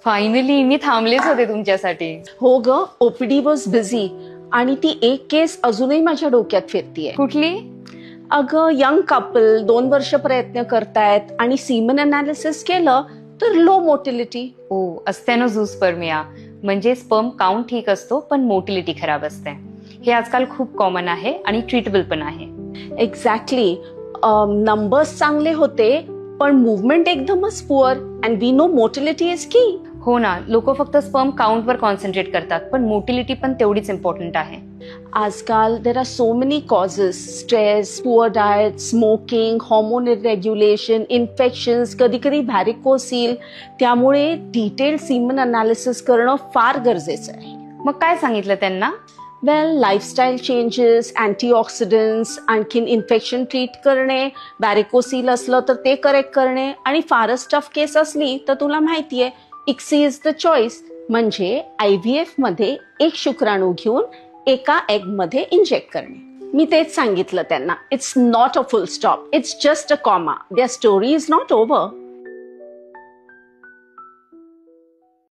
Finally मी थांबलेच होते तुमच्यासाठी. हो ग, ओपीडी वॉज बिझी आणि ती एक केस अजूनही माझ्या डोक्यात फिरतीये. कुठली? अगं, यंग कपल 2 वर्ष प्रयत्न करतायत आणि सीमन अनालिसिस केलं तर लो मोटिलिटी. ओ, असत्यानो झूस्पर्मिया म्हणजे स्पर्म काउंट ठीक असतो पण मोटिलिटी खराब असते. हे आजकाल खूप कॉमन आहे आणि ट्रीटेबल पण आहे. एक्झॅक्टली. नंबर्स चांगले होते पण मुवमेंट एकदमच poor and we know motility is की. हो ना, लोक फक्त स्पर्म काउंट वर कॉन्सन्ट्रेट करतात पण मोटिलिटी पण तेवढीच इम्पॉर्टंट आहे. आजकाल there are so many causes. Stress, poor diet, smoking, hormone irregulation, infections, कधी कधी व्हॅरिकोसील. त्यामुळे डिटेल सीमन अनालिसिस करणं फार गरजेचं आहे. मग काय सांगितलं त्यांना? वेल, लाईफस्टाईल चेंजेस, अँटीऑक्सिडंट्स, आणखीन इन्फेक्शन ट्रीट करणे, व्हॅरिकोसील असलं तर ते करेक्ट करणे आणि फारच टफ केस असली तर तुला माहितीये इक्सी इज द चॉईस. म्हणजे IVF मध्ये एक शुक्राणू घेऊन एका एग मध्ये इंजेक्ट करणे. मी तेच सांगितलं त्यांना. It's not a full stop, it's just a comma. Their story is not over.